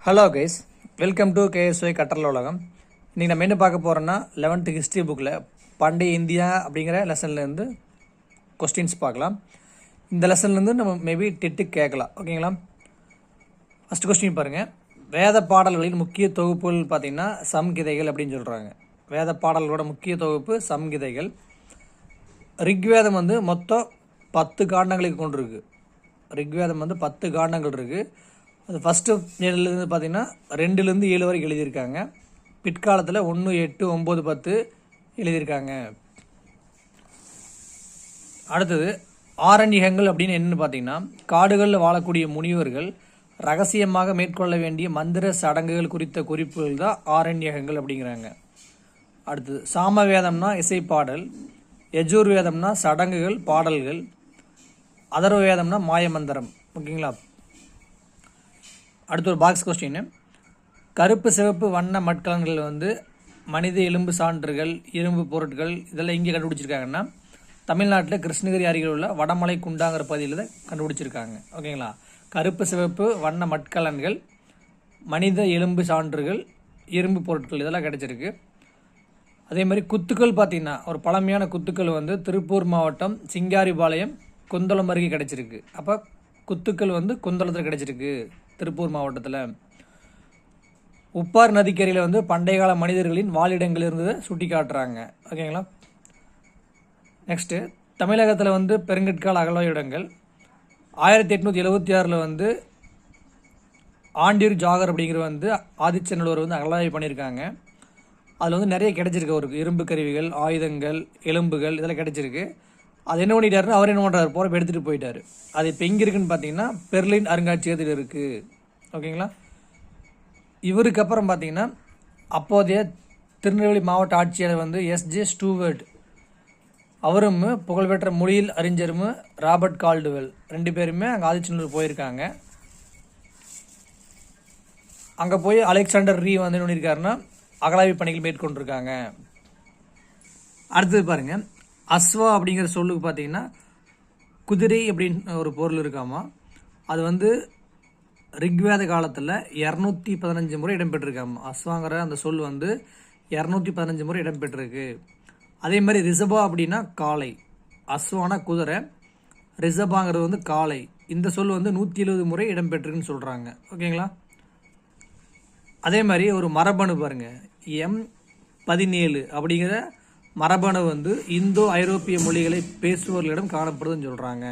Hello guys, welcome to KSY கற்றல் உலகம். இன்றைக்கி நம்ம என்ன பார்க்க போகிறோன்னா 11th ஹிஸ்ட்ரி புக்கில் பண்டைய இந்தியா அப்படிங்கிற லெசன்லேருந்து கொஸ்டின்ஸ் பார்க்கலாம். இந்த லெசன்லேருந்து நம்ம மேபி டெட்டுக்கு கேட்கலாம். ஓகேங்களா? ஃபஸ்ட் கொஸ்டின் பாருங்கள். வேத பாடல்களின் முக்கிய தொகுப்புகள் பார்த்திங்கன்னா சம்கிதைகள் அப்படின்னு சொல்கிறாங்க. வேத பாடல்களோட முக்கிய தொகுப்பு சம்கிதைகள். ரிக்வேதம் மொத்தம் 10 காண்டங்களுக்கு கொண்டிருக்கு. ரிக்வேதம் 10 காண்டங்கள் இருக்குது. அது ஃபஸ்ட்டு இயர்லேருந்து பார்த்திங்கன்னா 2லேருந்து 7 வரைக்கும் எழுதியிருக்காங்க. பிற்காலத்தில் 1, 8, 9, 10 எழுதியிருக்காங்க. அடுத்தது ஆரண்யகங்கள் அப்படின்னு என்னென்னு பார்த்திங்கன்னா காடுகளில் வாழக்கூடிய முனிவர்கள் ரகசியமாக மேற்கொள்ள வேண்டிய மந்திர சடங்குகள் குறித்த குறிப்புகள் தான் ஆரண்யகங்கள் அப்படிங்கிறாங்க. அடுத்தது சாமவேதம்னா இசைப்பாடல், யஜுர்வேதம்னா சடங்குகள் பாடல்கள், அதர்வவேதம்னா மாயமந்திரம். ஓகேங்களா? அடுத்து ஒரு பாக்ஸ் கொஸ்டின். கருப்பு சிவப்பு வண்ண மட்கலன்கள் மனித எலும்பு சான்றுகள், இரும்பு பொருட்கள் இதெல்லாம் இங்கே கண்டுபிடிச்சிருக்காங்கன்னா தமிழ்நாட்டில் கிருஷ்ணகிரி அருகில் உள்ள வடமலை குண்டாங்கிற பகுதியில் தான் கண்டுபிடிச்சிருக்காங்க. ஓகேங்களா? கருப்பு சிவப்பு வண்ண மட்கலன்கள், மனித எலும்பு சான்றுகள், இரும்பு பொருட்கள் இதெல்லாம் கிடச்சிருக்கு. அதே மாதிரி குத்துக்கள் பார்த்திங்கன்னா ஒரு பழமையான குத்துக்கள் திருப்பூர் மாவட்டம் சிங்காரிபாளையம் கொந்தளம் அருகே கிடச்சிருக்கு. அப்போ குத்துக்கள் கொந்தளத்தில் கிடச்சிருக்கு திருப்பூர் மாவட்டத்தில். உப்பார் நதிக்கரையில் பண்டைய கால மனிதர்களின் வாழிடங்கள் இருந்ததை சுட்டி காட்டுறாங்க. ஓகேங்களா? நெக்ஸ்ட்டு தமிழகத்தில் பெருங்கற்கால அகழ்வாய்விடங்கள் 1876 ஆண்டியூர் ஜாகர் அப்படிங்கிற ஆதிச்சநல்லூர் அகழ்வாய்வு பண்ணியிருக்காங்க. அதில் நிறைய கிடைச்சிருக்கு. அவருக்கு இரும்பு கருவிகள், ஆயுதங்கள், எலும்புகள் இதெல்லாம் கிடைச்சிருக்கு. அது என்ன பண்ணிட்டாருன்னா அவர் என்ன பண்ணுறாரு, போகிறப்ப எடுத்துகிட்டு போயிட்டார். அது இப்போ எங்கே இருக்குதுன்னு பார்த்தீங்கன்னா பெர்லின் அருங்காட்சியகத்தில் இருக்குது. ஓகேங்களா? இவருக்கு அப்புறம் பார்த்தீங்கன்னா அப்போதைய திருநெல்வேலி மாவட்ட ஆட்சியாளர் S.J. ஸ்டூவர்ட், அவரும் புகழ்பெற்ற மொழியில் அறிஞரும் ராபர்ட் கால்டுவெல் 2 பேருமே அங்கே ஆதிச்சநல்லூர் போயிருக்காங்க. அங்கே போய் அலெக்சாண்டர் ரீ என்ன பண்ணியிருக்காருன்னா அகழாய்வு பணிகள் மேற்கொண்டிருக்காங்க. அடுத்தது பாருங்கள். அஸ்வா அப்படிங்கிற சொல்லுக்கு பார்த்தீங்கன்னா குதிரை அப்படின்னு ஒரு பொருள் இருக்காமா. அது ரிக்வேத காலத்தில் 215 முறை இடம்பெற்றிருக்காமா. அஸ்வாங்கிற அந்த சொல் 215 முறை இடம்பெற்றிருக்கு. அதே மாதிரி ரிஷபா அப்படின்னா காளை, அஸ்வானா குதிரை, ரிஷபாங்கிறது காளை. இந்த சொல் 170 முறை இடம்பெற்றிருக்குன்னு சொல்கிறாங்க. ஓகேங்களா? அதே மாதிரி ஒரு மரபணு பாருங்கள். M17 அப்படிங்கிற மரபணு இந்தோ ஐரோப்பிய மொழிகளை பேசுபவர்களிடம் காணப்படுதுன்னு சொல்கிறாங்க.